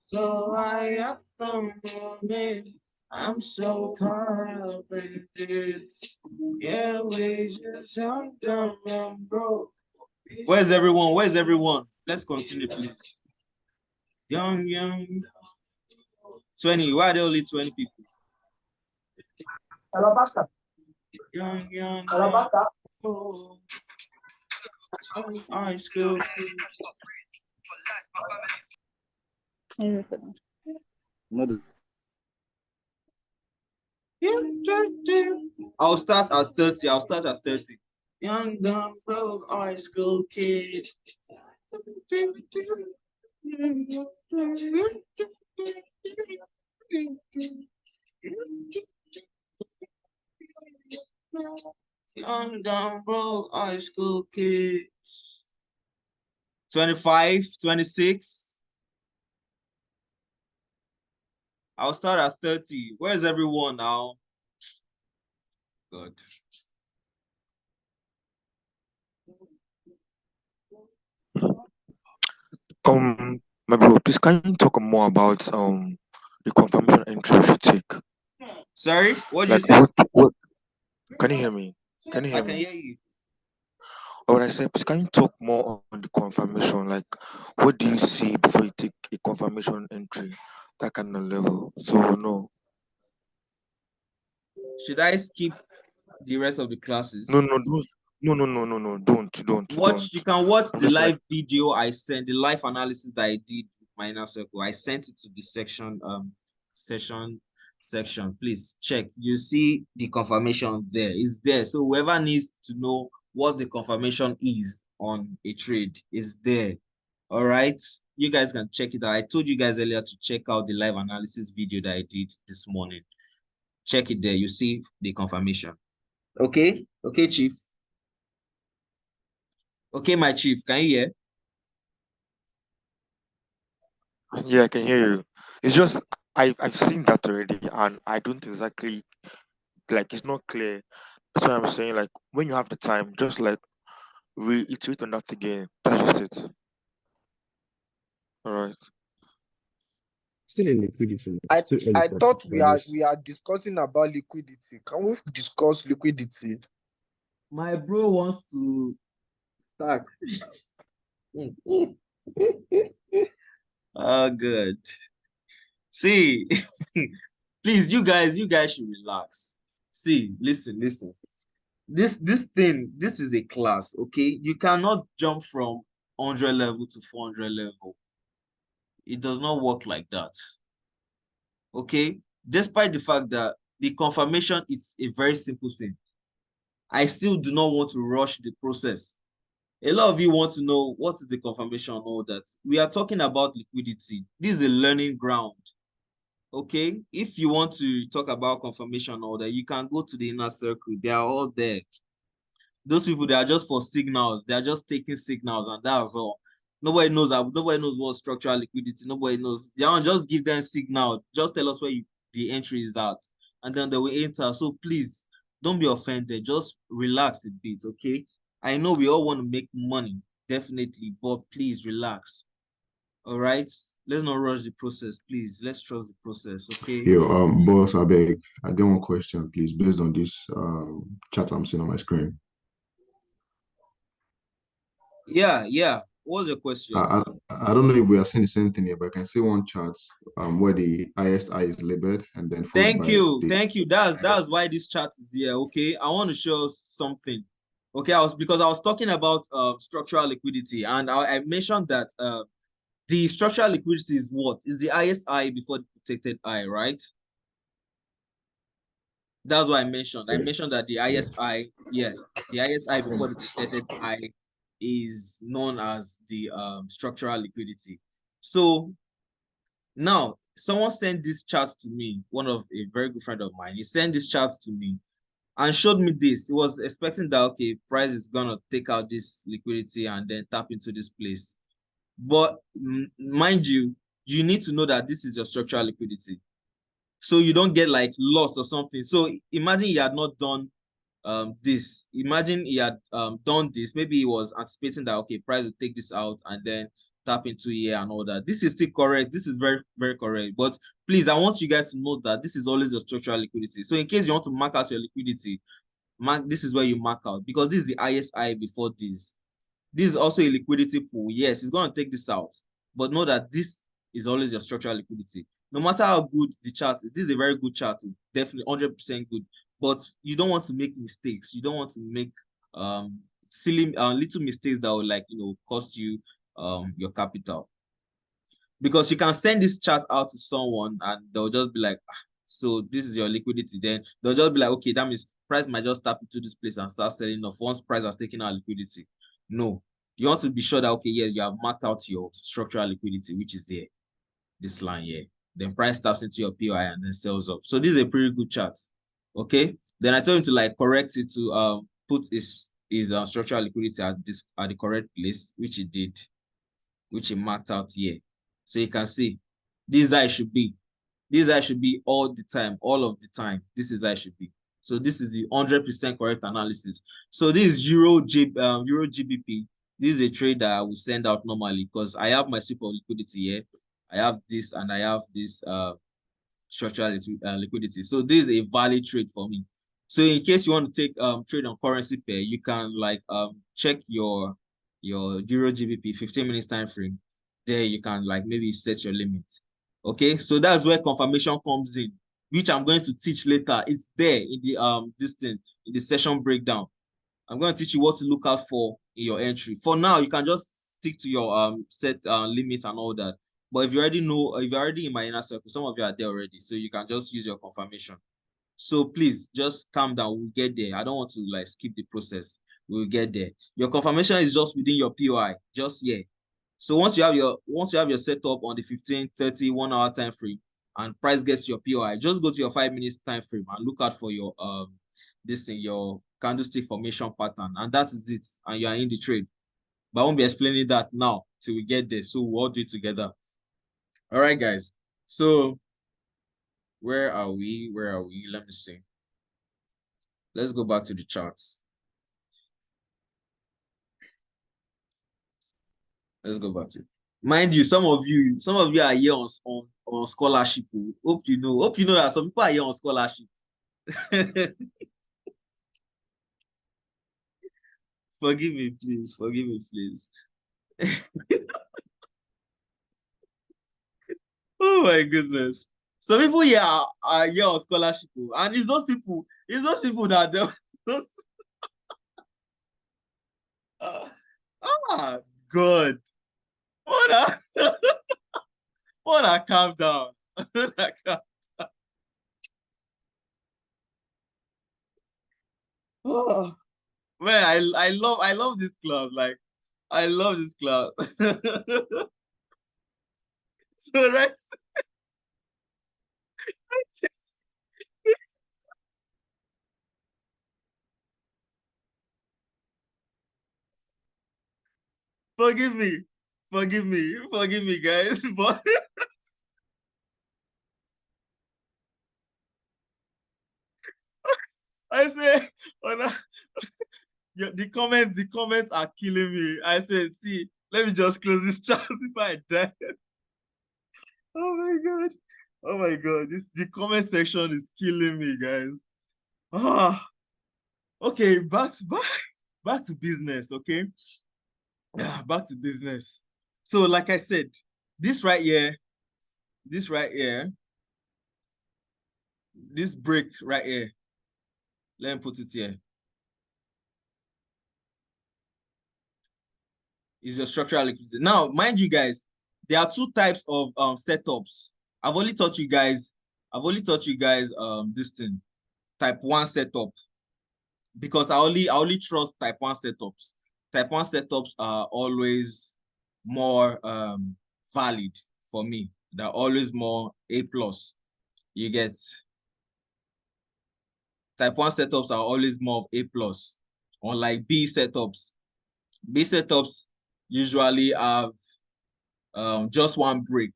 So I at the moment, I'm so caught up in this. Yeah, we just young, dumb, and broke. Where's everyone? Where's everyone? Let's continue, please. Young, young. 20. Why are there only 20 people? Young, young, young. Oh, high school. I'll start at 30. I'll start at 30. Young, dumb, broke, high school kid. Young, dumb, broke, high school kids. 25, 26. I'll start at 30. Where's everyone now? Good. My bro, please can you talk more about the confirmation entry we should take? Sorry, what did Like you say? what can you hear me? Can you I hear can me? hear you. Or I said, please can you talk more on the confirmation? Like what do you see before you take a confirmation entry? That kind of level. So no. Should I skip the rest of the No, classes? no, don't. No. Don't. You can watch I'm the just like, live video I sent, the live analysis that I did with my inner circle. I sent it to the section. Please check. You see the confirmation there. It's there. So whoever needs to know what the confirmation is on a trade is there. All right. You guys can check it out. I told you guys earlier to check out the live analysis video that I did this morning. Check it there. You see the confirmation. Okay. Okay, Chief. Okay, my chief. Can you hear? yeah, I can hear you. It's just I've seen that already and I don't exactly like it's not clear. That's why I'm saying like when you have the time, just like reiterate on that again. That's just it. All right. Still in liquidity. I It's too early I for thought for this. we are discussing about liquidity. Can we discuss liquidity? My bro wants to stack. Oh, good. See, please, you guys should relax. See, listen. This is a class, okay? You cannot jump from 100 level to 400 level. It does not work like that, okay? Despite the fact that the confirmation is a very simple thing, I still do not want to rush the process. A lot of you want to know what is the confirmation and all that. We are talking about liquidity. This is a learning ground. Okay, if you want to talk about confirmation and all that, you can go to the inner circle. They are all there. Those people, they are just for signals. They are just taking signals, and that's all. Nobody knows what structural liquidity. Nobody knows. They don't just give them signal. Just tell us where the entry is at, and then they will enter. So please don't be offended. Just relax a bit, okay? I know we all want to make money, definitely, but please relax. All right, let's not rush the process, please. Let's trust the process, okay? Yo, boss, I beg, I get one question, please, based on this chat I'm seeing on my screen. Yeah. What's your question? I don't know if we are seeing the same thing here, but I can see one chart where the ISI is labeled and then followed Thank by you. the Thank you. That's why this chart is here. Okay. I want to show something. Okay, because I was talking about structural liquidity, and I mentioned that the structural liquidity is what? Is the ISI before the protected I, right? That's what I mentioned. I mentioned that the ISI, yes, the ISI before the protected I is known as the structural liquidity. So now someone sent this chart to me, one of a very good friend of mine. He sent this chart to me and showed me this. He was expecting that, okay, price is gonna take out this liquidity and then tap into this place. But mind you, you need to know that this is your structural liquidity, so you don't get like lost or something. So imagine he had not done this. Imagine he had done this. Maybe he was anticipating that, okay, price will take this out and then tap into here and all that. This is still correct. This is very, very correct. But please, I want you guys to know that this is always your structural liquidity. So in case you want to mark out your liquidity, this is where you mark out, because this is the highest high before this. This is also a liquidity pool. Yes, it's going to take this out, but know that this is always your structural liquidity. No matter how good the chart is, this is a very good chart, definitely 100% good. But you don't want to make mistakes. You don't want to make silly little mistakes that will cost you your capital. Because you can send this chart out to someone and they'll just be like, so this is your liquidity. Then they'll just be like, okay, that means price might just tap into this place and start selling off once price has taken out liquidity. No, you want to be sure that, okay, yeah, you have marked out your structural liquidity, which is here, this line here. Then price taps into your POI and then sells off. So this is a pretty good chart. Okay. Then I told him to correct it to put his structural liquidity at the correct place, which he did, which he marked out here. So you can see this eye should be. This eye should be all the time, all of the time. This is how it should be. So this is the 100% correct analysis. So this is Euro GBP. This is a trade that I will send out normally because I have my super liquidity here. I have this and I have this structural liquidity. So this is a valid trade for me. So in case you want to take trade on currency pair, you can check your Euro GBP 15 minutes time frame. There you can maybe set your limit. Okay, so that's where confirmation comes in, which I'm going to teach later. It's there in the in the session breakdown. I'm going to teach you what to look out for in your entry. For now, you can just stick to your set limits and all that. But if you already know, if you're already in my inner circle, some of you are there already, so you can just use your confirmation. So please just calm down. We'll get there. I don't want to skip the process. We'll get there. Your confirmation is just within your POI, just here. So once you have your setup on the 15, 30, 1 hour time frame and price gets to your POI, just go to your 5 minutes time frame and look out for your your candlestick formation pattern, and that is it. And you are in the trade. But I won't be explaining that now till we get there. So we'll all do it together. All right, guys. So where are we? Where are we? Let me see. Let's go back to the charts. Let's go back to it. Mind you, some of you are here on scholarship. Hope you know that some people are here on scholarship. Forgive me, please. Forgive me, please. Oh my goodness. Some people here are here on scholarship, and it's those people that those God. Wanna calm down. Oh, man, I love this class. I love this class. So right. Forgive me, guys. But I say, the comments are killing me. I said, see, let me just close this chat if I die. Oh my god. Oh my god. The comment section is killing me, guys. Okay, back to business, okay? Back to business. So, like I said, this right here, this break right here. Let me put it here. Is your structural liquidity. Now, mind you guys, there are two types of setups. I've only taught you guys this thing, type 1 setup, because I only trust type 1 setups. Type 1 setups are always more valid for me. They're always more A+. You get type 1 setups are always more of A+. Unlike B setups. B setups usually have just one break,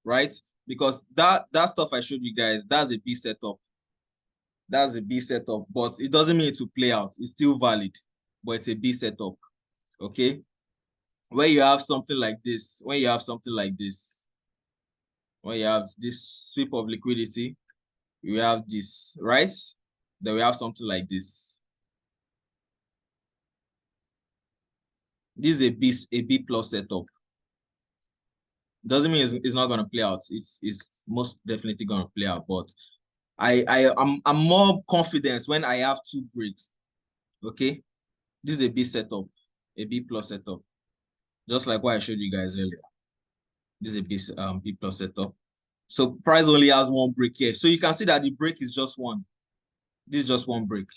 right? Because that stuff I showed you guys, that's a B setup. That's a B setup, but it doesn't mean it to play out. It's still valid, but it's a B setup. Okay. when you have something like this, when you have this sweep of liquidity, we have this, right? Then we have something like this. This is a B plus setup. Doesn't mean it's not going to play out. It's most definitely going to play out, but I'm more confident when I have two breaks. Okay, this is a B setup, a B plus setup, just like what I showed you guys earlier. This is a B plus setup. So price only has one break here, so you can see that the break is just one. This is just one break,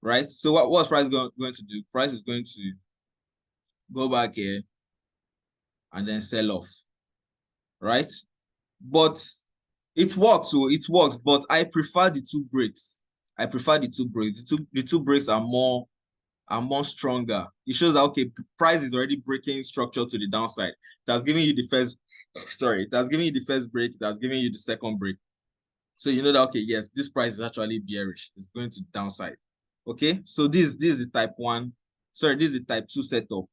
right? So what's price going to do? Price is going to go back here and then sell off, right? But it works, so it works. But I prefer the two breaks. I prefer the two breaks. The two breaks are more stronger. It shows that okay, price is already breaking structure to the downside. That's giving you the first. Sorry, that's giving you the first break. That's giving you the second break. So you know that okay, yes, this price is actually bearish. It's going to downside. Okay, so this is the type 1. Sorry, this is the type 2 setup.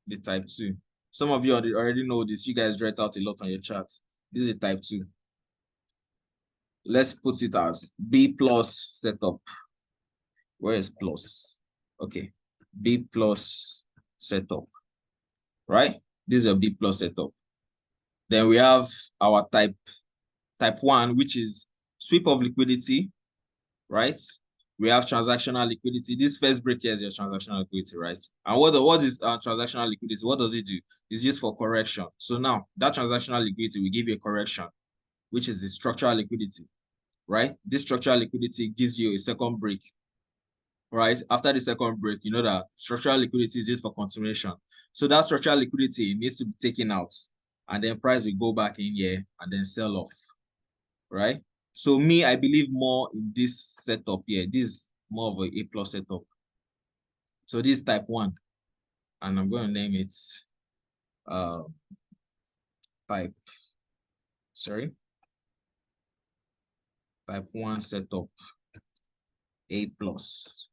The type 2. Some of you already know this. You guys write out a lot on your charts. This is a type 2. Let's put it as B plus setup. Where is plus? Okay, B plus setup, right? This is a B plus setup. Then we have our type 1, which is sweep of liquidity, right? We have transactional liquidity. This first break here is your transactional liquidity, right? And what is transactional liquidity? What does it do? It's used for correction. So now that transactional liquidity will give you a correction, which is the structural liquidity, right? This structural liquidity gives you a second break, right? After the second break, you know that structural liquidity is used for continuation. So that structural liquidity needs to be taken out, and then price will go back in here and then sell off, right? So me, I believe more in this setup here. This is more of a plus setup. So this is type 1, and I'm going to name it type 1 setup A plus.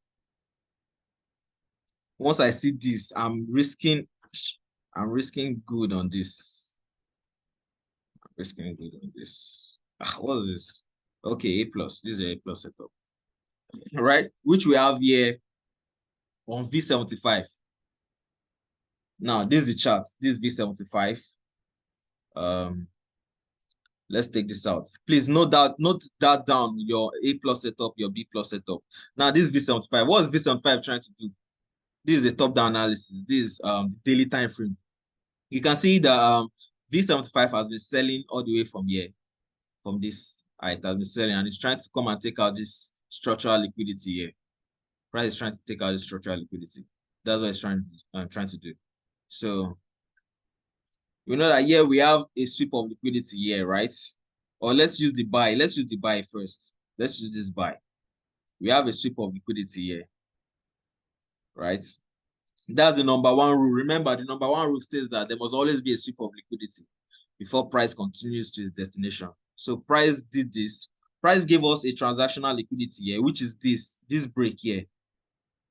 Once I see this, I'm risking good on this. I'm risking good on this. What is this? Okay, A plus. This is a plus setup. Right? Which we have here on V75. Now, this is the chart. This is V75. Let's take this out. Please note that down, your A plus setup, your B plus setup. Now, this is V75. What is V75 trying to do? This is a top-down analysis. This is the daily time frame. You can see that V75 has been selling all the way from here, from this. It has been selling, and it's trying to come and take out this structural liquidity here. Price is trying to take out the structural liquidity. That's what it's trying to do. So we know that here we have a sweep of liquidity here, right? Or let's use the buy. Let's use the buy first. Let's use this buy. We have a sweep of liquidity here, right? That's the number 1 rule. Remember, the number 1 rule states that there must always be a sweep of liquidity before price continues to its destination. So price did this. Price gave us a transactional liquidity here, which is this break here.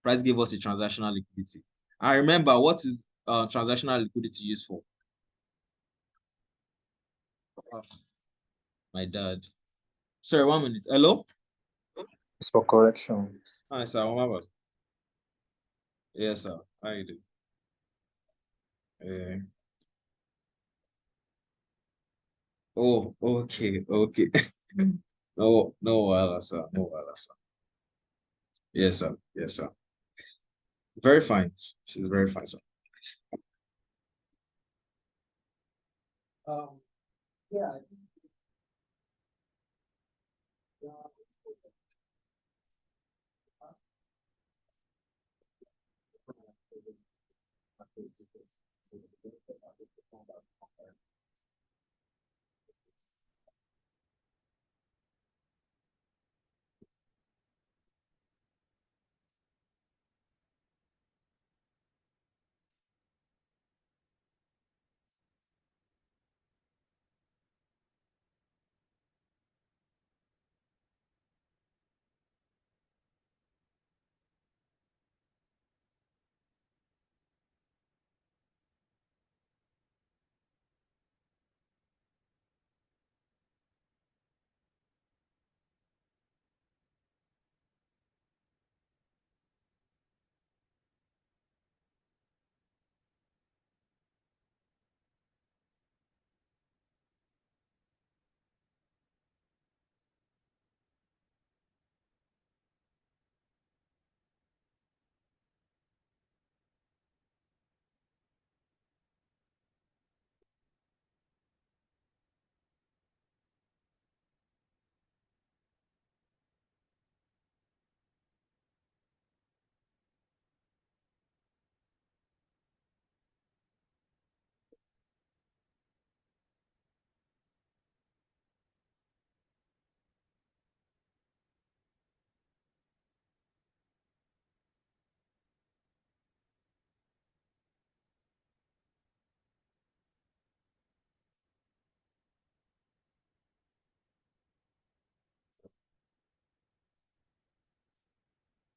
Price gave us a transactional liquidity. And remember, what is transactional liquidity used for? Oh, my dad. Sorry, 1 minute. Hello? It's for correction. Hi, sir. What about? Yes, sir. How you doing? Oh, okay, okay. No, sir. No, sir. Yes, sir. Yes, sir. Very fine. She's very fine, sir. Yeah.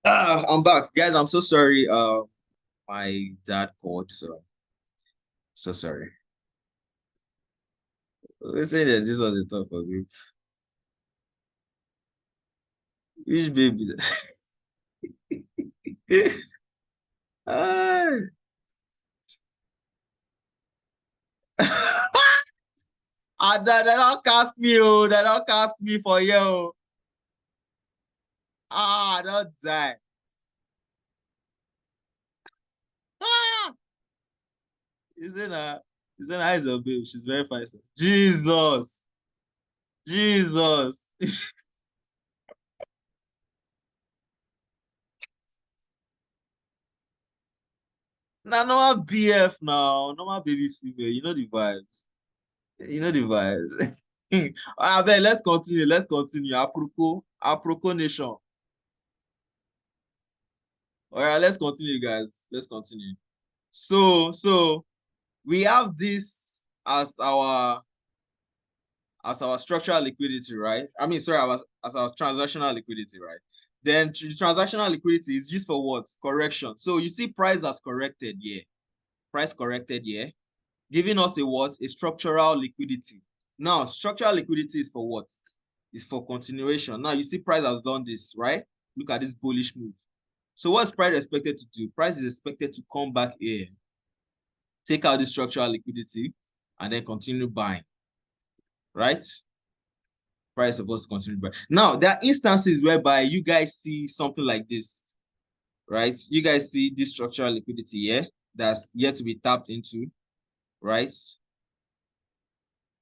I'm back, guys. I'm so sorry. My dad called, so sorry. Let's say that this was a tough for me. Which baby? Ah. They don't cast me, oh. They don't cast me for you. Oh. Don't die. Ah. Isn't her? Isn't her is a babe? She's very fine. Jesus. Jesus. Now, normal BF now. Normal baby female. You know the vibes. You know the vibes. I bet let's continue. Let's continue. Aproko Nation. All right, let's continue, guys. Let's continue. So we have this as our structural liquidity, right? I mean, sorry, as our transactional liquidity, right? Then transactional liquidity is used for what? Correction. So you see price has corrected here. Price corrected here, giving us a what? A structural liquidity. Now, structural liquidity is for what? It's for continuation. Now, you see price has done this, right? Look at this bullish move. So what's price expected to do? Price is expected to come back here, take out the structural liquidity, and then continue buying, right? Price is supposed to continue buying. Now, there are instances whereby you guys see something like this, right? You guys see this structural liquidity here that's yet to be tapped into, right?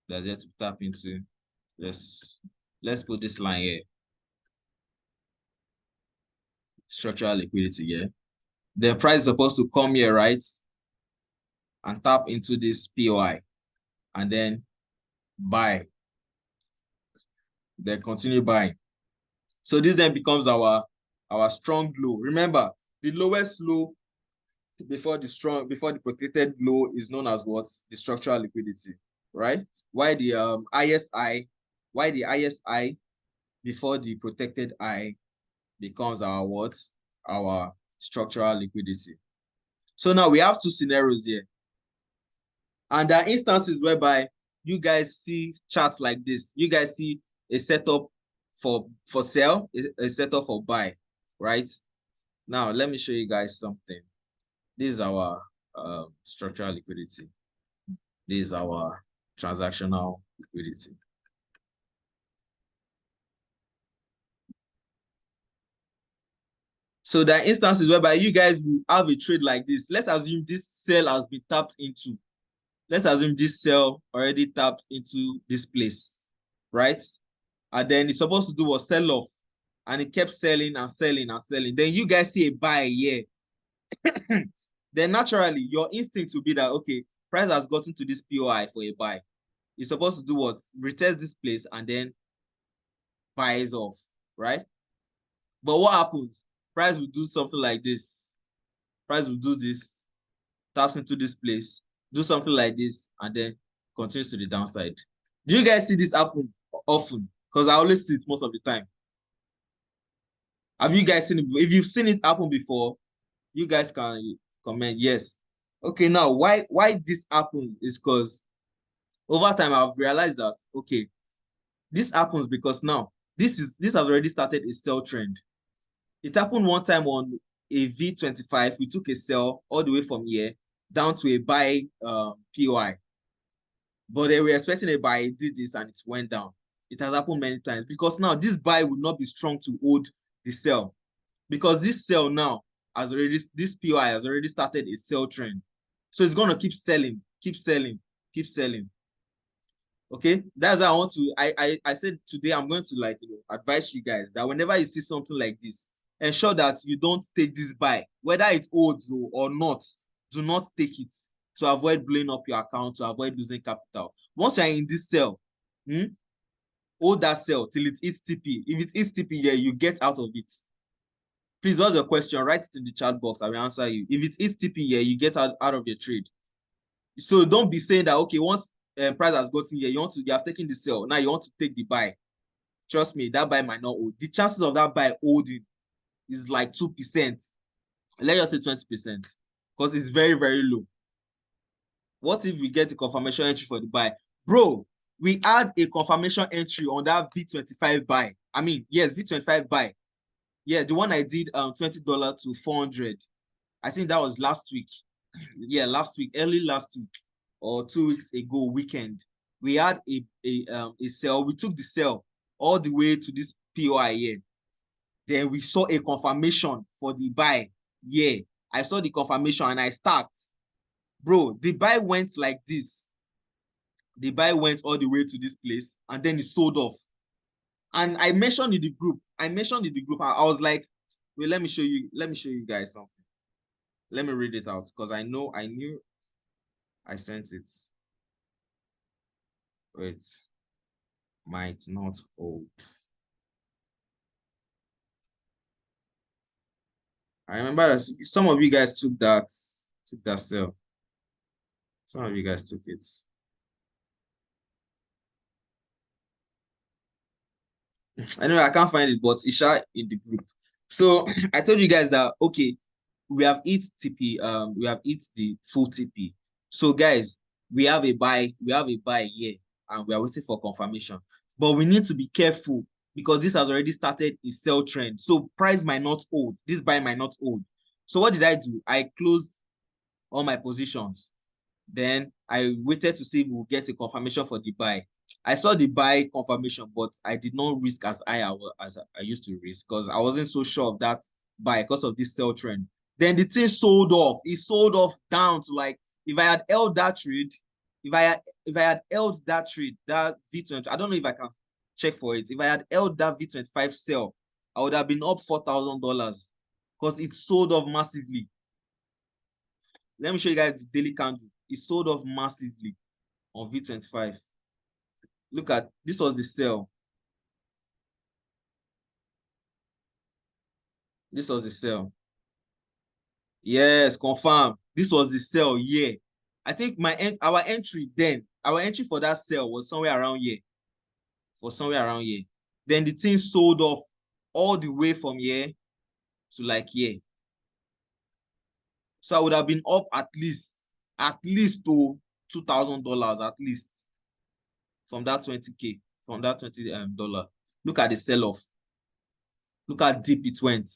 That's yet to tap into. Let's put this line here. Structural liquidity here. The price is supposed to come here, right? And tap into this POI and then buy. Then continue buying. So this then becomes our strong low. Remember, the lowest low before the protected low is known as what? The structural liquidity, right? Why the ISI before the protected I becomes our what? Our structural liquidity. So now we have two scenarios here. And there are instances whereby you guys see charts like this. You guys see a setup for sell, a setup for buy, right? Now, let me show you guys something. This is our structural liquidity. This is our transactional liquidity. So there are instances whereby you guys will have a trade like this. Let's assume this sell has been tapped into. Let's assume this sell already tapped into this place, right? And then it's supposed to do a sell off, and it kept selling and selling and selling. Then you guys see a buy here. Then naturally, your instinct will be that, okay, price has gotten to this POI for a buy. It's supposed to do what? Retest this place and then buys off, right? But what happens? Price will do something like this. Price will do this, taps into this place, do something like this, and then continues to the downside. Do you guys see this happen often? Because I always see it most of the time. Have you guys seen it? If you've seen it happen before, you guys can comment yes. Okay, now why this happens is because over time I've realized that, okay, this happens because now this has already started a sell trend. It happened one time on a V25. We took a sell all the way from here down to a buy POI. But they were expecting a buy, it did this and it went down. It has happened many times because now this buy will not be strong to hold the sell, because this sell now this POI has already started a sell trend. So it's going to keep selling, keep selling, keep selling. Okay, that's why I said today I'm going to advise you guys that whenever you see something like this, ensure that you don't take this buy, whether it holds or not. Do not take it to avoid blowing up your account, to avoid losing capital. Once you're in this sell, hold that sell till it hits TP. If it hits TP here, you get out of it. Please, what's your question? Write it in the chat box. I will answer you. If it hits TP here, you get out of your trade. So don't be saying that, okay, once price has gotten here, you have taken the sell. Now you want to take the buy. Trust me, that buy might not hold. The chances of that buy holding is like 2%. Let's just say 20%, because it's very, very low. What if we get a confirmation entry for the buy? Bro, we had a confirmation entry on that V25 buy. I mean, yes, V25 buy. Yeah, the one I did $20 to 400. I think that was last week. Yeah, last week, early last week or 2 weeks ago, weekend. We had a sell. We took the sell all the way to this POI here. Then we saw a confirmation for the buy. Yeah, I saw the confirmation and I start. Bro, the buy went like this. The buy went all the way to this place and then it sold off. And I mentioned in the group. I was like, wait, let me show you guys something. Let me read it out because I knew I sent it. Wait, might not hold. I remember that some of you guys took that sell. Some of you guys took it. Anyway, I can't find it, but it's in the group. So I told you guys that okay, we have hit TP, we have hit the full TP. So guys, we have a buy here, and we are waiting for confirmation. But we need to be careful because this has already started a sell trend. So price might not hold. This buy might not hold. So what did I do? I closed all my positions. Then I waited to see if we'll get a confirmation for the buy. I saw the buy confirmation, but I did not risk as high as I used to risk because I wasn't so sure of that buy because of this sell trend. Then the thing sold off. It sold off down to like, if I had held that trade, if I had held that trade, that V20, I don't know if I can check for it. If I had held that V25 sell, I would have been up $4,000 because it sold off massively. Let me show you guys the daily candle. It sold off massively on V25. Look at, this was the sell. This was the sell. Yes, confirm. This was the sell, yeah. I think our entry for that sell was somewhere around here. Then the thing sold off all the way from here to like here. So I would have been up at least to $2,000 at least from that 20K, from that $20. Look at the sell-off. Look how deep it went.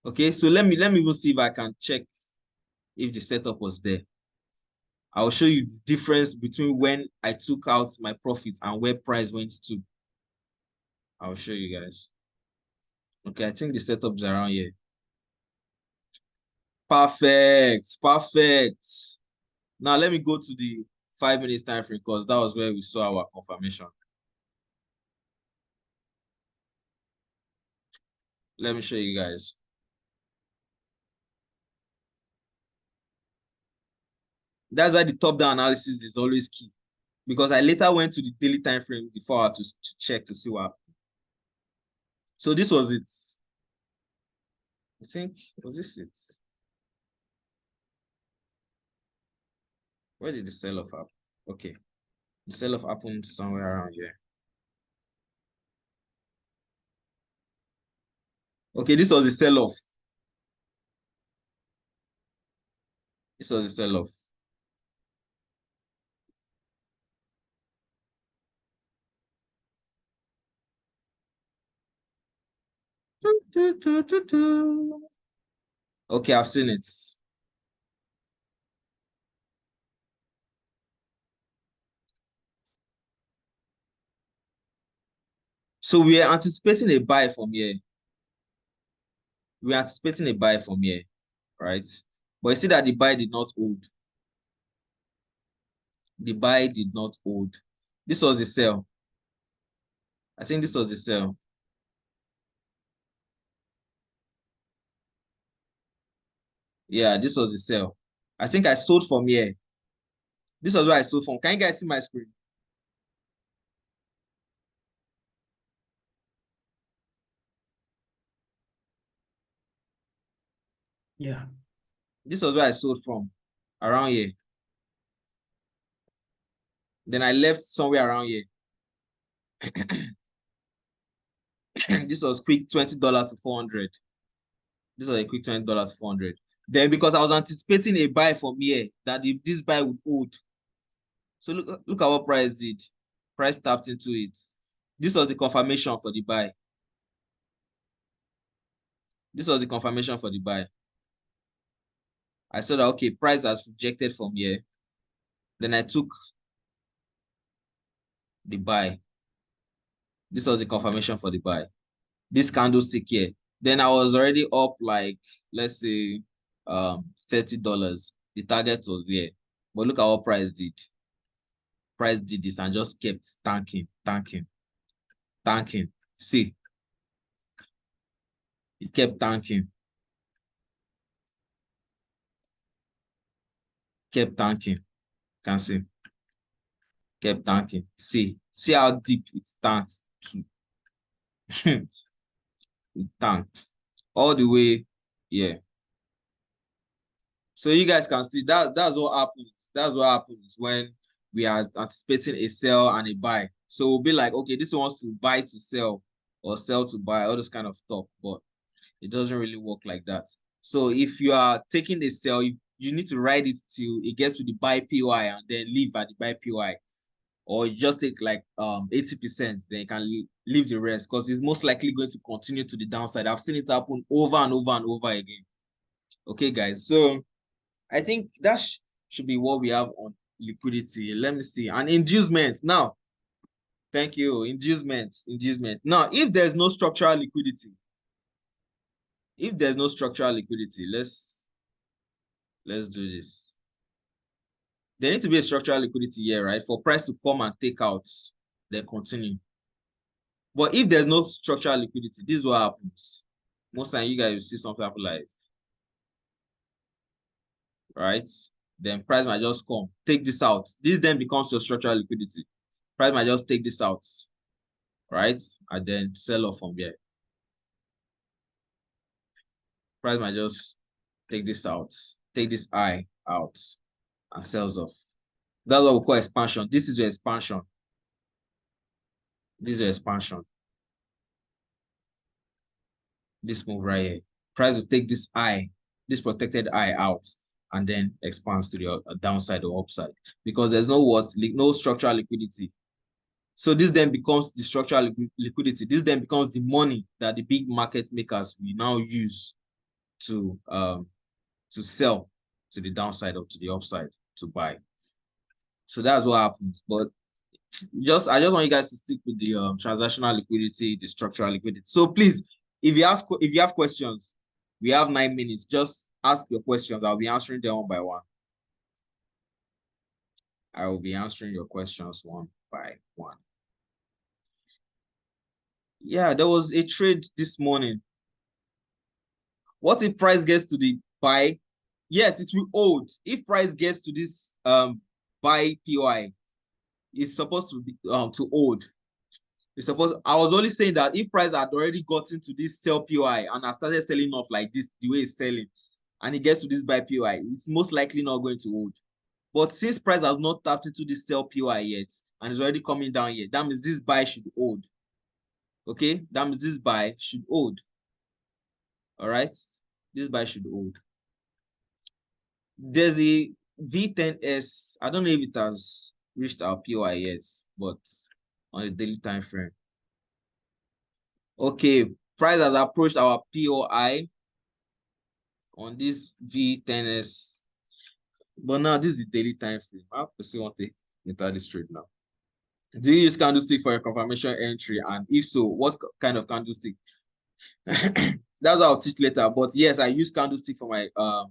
Okay, so let me even see if I can check if the setup was there. I'll show you the difference between when I took out my profits and where price went to. I'll show you guys. Okay, I think the setup is around here. Perfect. Now let me go to the 5 minutes time frame because that was where we saw our confirmation. Let me show you guys. That's why the top-down analysis is always key. Because I later went to the daily time frame before I had to check to see what happened. So this was it. I think, was this it? Where did the sell-off happen? Okay. The sell-off happened somewhere around here. Okay, this was the sell-off. This was the sell-off. Okay, I've seen it. So we are anticipating a buy from here. Right? But you see that the buy did not hold. The buy did not hold. This was the sell. I think this was the sell. Yeah, this was the sell. I think I sold from here. This was where I sold from. Can you guys see my screen? Yeah. This was where I sold from, around here. Then I left somewhere around here. This was quick $20 to 400. This was a quick $20 to 400. Then because I was anticipating a buy from here, that if this buy would hold. So look at what price did. Price tapped into it. This was the confirmation for the buy. This was the confirmation for the buy. I saw that, okay, price has rejected from here. Then I took the buy. This was the confirmation for the buy. This candlestick here. Then I was already up like, let's say, $30. The target was here. But look at what price did. Price did this and just kept tanking. See, it kept tanking. Can see. Kept tanking. See how deep it tanked to. It tanked all the way. Yeah. So you guys can see that's what happens. That's what happens when we are anticipating a sell and a buy. So we'll be like, okay, this wants to buy to sell or sell to buy, all this kind of stuff, but it doesn't really work like that. So if you are taking a sell, you need to ride it till it gets to the buy PY and then leave at the buy PY. Or you just take like 80%, then you can leave the rest because it's most likely going to continue to the downside. I've seen it happen over and over and over again. Okay, guys. So I think that should be what we have on liquidity. Let me see. And inducement. Now, thank you. Inducement. Now, if there's no structural liquidity, let's do this. There needs to be a structural liquidity here, right? For price to come and take out, then continue. But if there's no structural liquidity, this is what happens. Most time you guys will see something happen like it. Right? Then price might just come, take this out. This then becomes your structural liquidity. Price might just take this out, right? And then sell off from there. Price might just take this out, take this I out, and sells off. That's what we call expansion. This is your expansion. This is your expansion. This move right here. Price will take this I, this protected I out, and then expands to the downside or upside because there's no structural liquidity. So this then becomes the structural liquidity. This then becomes the money that the big market makers will now use to sell to the downside or to the upside to buy. So that's what happens. But I just want you guys to stick with the transactional liquidity, the structural liquidity. So please, if you have questions, we have 9 minutes. Just ask your questions. I'll be answering them one by one. I will be answering your questions one by one. Yeah, there was a trade this morning. What if price gets to the buy? Yes, it will hold. If price gets to this buy PY, it's supposed to be to hold. I was only saying that if price had already gotten to this sell PY and I started selling off like this, the way it's selling, and it gets to this buy PY, it's most likely not going to hold. But since price has not tapped into this sell PY yet and is already coming down here, that means this buy should hold. Okay, that means this buy should hold. All right, this buy should hold. There's a V10S. I don't know if it has reached our PY yet, but on a daily time frame. Okay, price has approached our POI on this V10S. But now this is the daily time frame. I personally want to enter this trade now. Do you use candlestick for your confirmation entry? And if so, what kind of candlestick? That's what I'll teach later. But yes, I use candlestick for my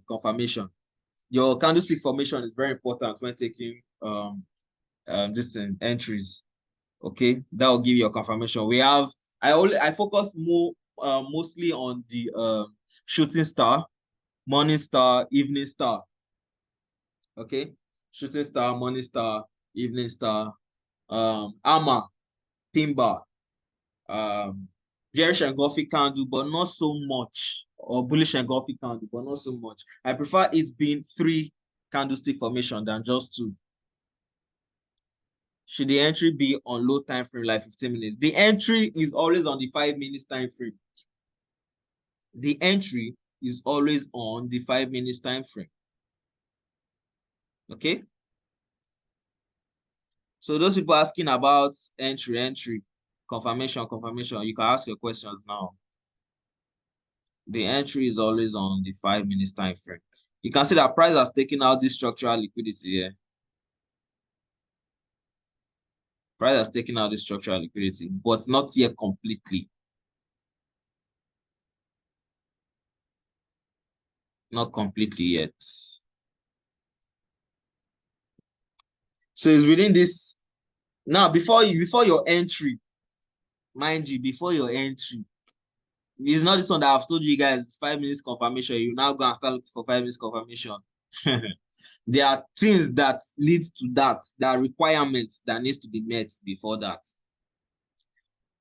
confirmation. Your candlestick formation is very important when taking just entries. Okay, that will give you a confirmation. We have I focus mostly on the shooting star, morning star, evening star. Okay, shooting star, morning star, evening star, armor, pin bar, bearish engulfing candle, but not so much, or bullish engulfing candle, but not so much. I prefer it being 3 candlestick formation than just 2. Should the entry be on low time frame like 15 minutes? The entry is always on the 5 minutes time frame. The entry is always on the 5 minutes time frame. Okay. So those people asking about entry, confirmation, you can ask your questions now. The entry is always on the 5 minutes time frame. You can see that price has taken out this structural liquidity here. Price has taken out the structural liquidity, but not yet completely. Not completely yet. So it's within this. Now, before your entry, mind you, before your entry, it's not this one that I've told you guys, 5 minutes confirmation. You now go and start looking for 5 minutes confirmation. There are things that lead to that. There are requirements that needs to be met before that.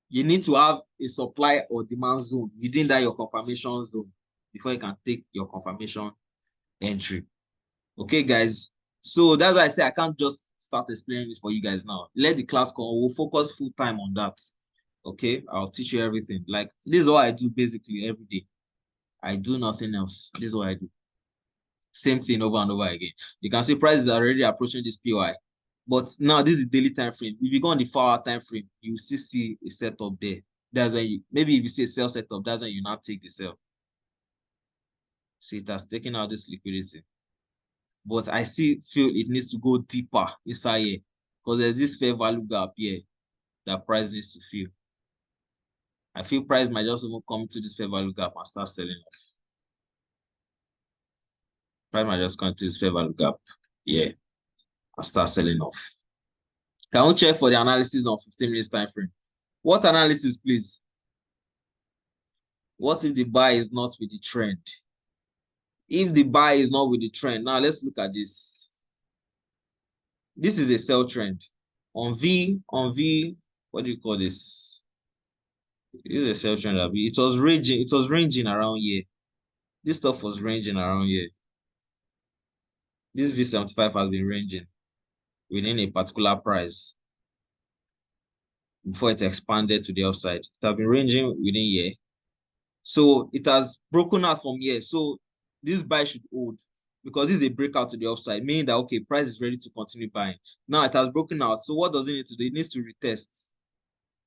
You need to have a supply or demand zone within that your confirmation zone before you can take your confirmation entry. Okay, guys. So that's why I say I can't just start explaining this for you guys now. Let the class come. We'll focus full time on that. Okay, I'll teach you everything. Like, this is what I do basically every day. I do nothing else. This is what I do. Same thing over and over again. You can see prices are already approaching this POI. But now this is the daily time frame. If you go on the 4-hour time frame, you will still see a setup there. That's when you, maybe if you see a sell setup, that's when you now take the sell. See, it has taken out this liquidity. But I still feel it needs to go deeper inside here because there's this fair value gap here that price needs to fill. I feel price might just even come to this fair value gap and start selling off. Price might just come to this fair value gap, yeah, and start selling off. Can we check for the analysis on 15 minutes time frame? What analysis, please? What if the buy is not with the trend? If the buy is not with the trend, now let's look at this. This is a sell trend. On V, what do you call this? This is a sell trend. It was ranging around here. This stuff was ranging around here. This V75 has been ranging within a particular price before it expanded to the upside. It has been ranging within here. So it has broken out from here. So this buy should hold because this is a breakout to the upside, meaning that, okay, price is ready to continue buying. Now it has broken out. So what does it need to do? It needs to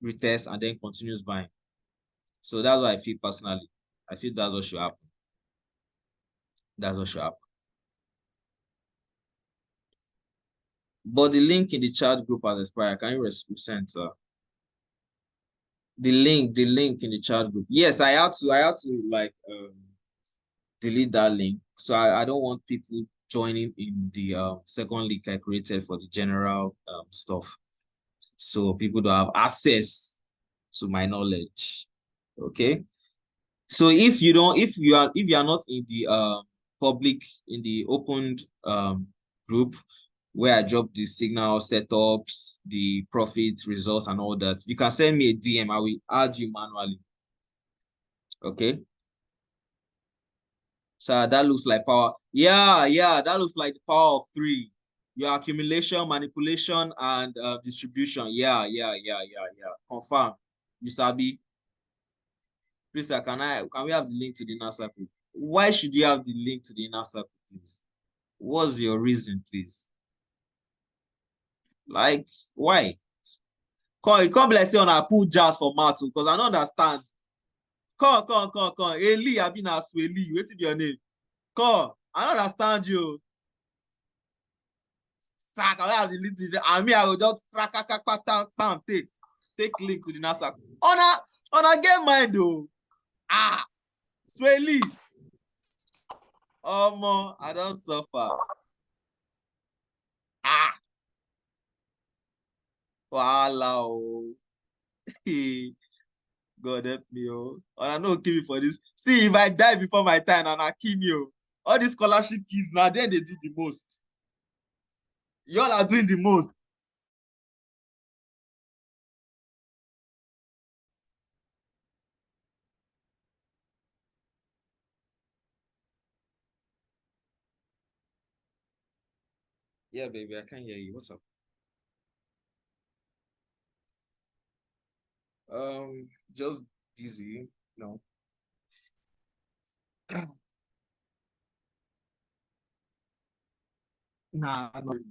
retest, and then continues buying. So that's what I feel personally. I feel that's what should happen. That's what should happen. But the link in the chat group has expired. Can you resend, sir? The link in the chat group. Yes, I had to like delete that link. So I don't want people joining in the second link I created for the general stuff. So people don't have access to my knowledge. Okay. So if you are not in the public, in the opened group where I drop the signal setups, the profit results and all that, you can send me a DM. I will add you manually. Okay. So that looks like power. Yeah, that looks like the power of 3. Your accumulation, manipulation, and distribution. Yeah. Confirm. You sabi. Please, sir, can we have the link to the inner circle? Why should you have the link to the inner circle, please? What's your reason, please? Like, why? It can't be like say on a pull jazz for math because I don't understand. Come. Eli, I've been a Sweli. What's your name? Come. I don't understand you. Sack, I have the link to the, I mean, I will just take link to the NASA. On a get mind though. Sweli. I don't suffer. Wow. God help me, oh. And I know kill me for this. See, if I die before my time and I kill me, oh. All these scholarship kids now, then they do the most. Y'all are doing the most. Yeah, baby, I can't hear you. What's up? Just busy, no. Nah, not really.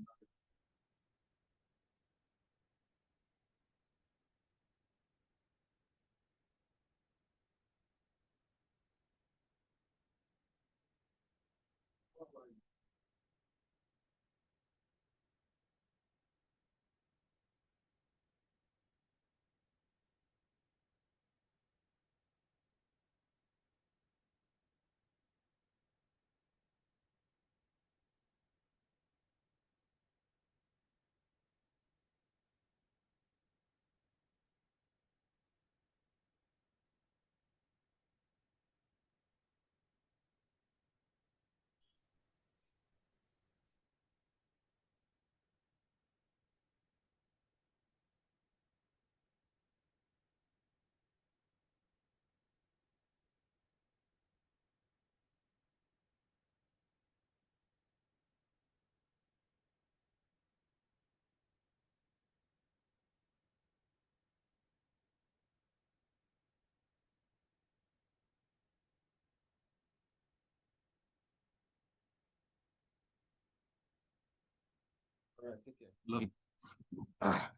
All right, take care. Love you. Ah.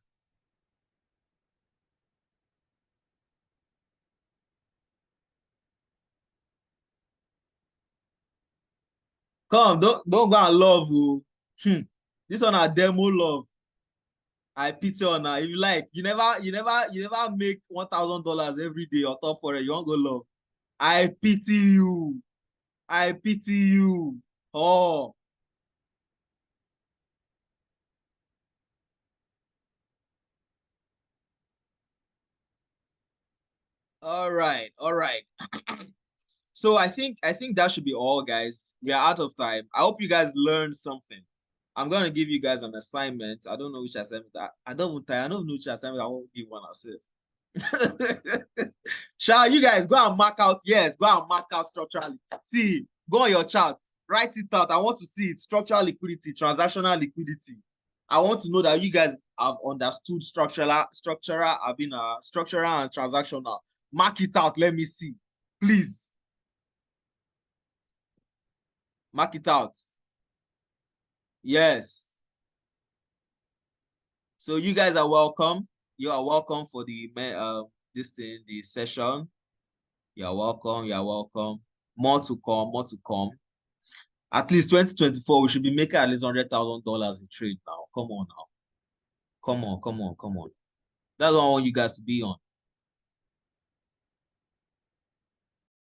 Come, don't go and love. Oh. This one a demo love. I pity on her. If you like, you never make $1,000 every day on top for it. You won't go love. I pity you. I pity you. Oh, all right, all right. So I think that should be all, guys. We are out of time. I hope you guys learned something. I'm gonna give you guys an assignment. I don't know which assignment. I don't even I don't know which assignment I won't give one myself. Shall you guys go and mark out? Yes, go and mark out structurally. See, go on your chart, write it out. I want to see it. Structural liquidity, transactional liquidity. I want to know that you guys have understood structural, structural and transactional. Mark it out. Let me see, please. Mark it out. Yes. So you guys are welcome. You are welcome for the the session. You are welcome. You are welcome. More to come. More to come. At least 2024, we should be making at least $100,000 in trade now. Come on now. Come on. Come on. Come on. That's what I want you guys to be on.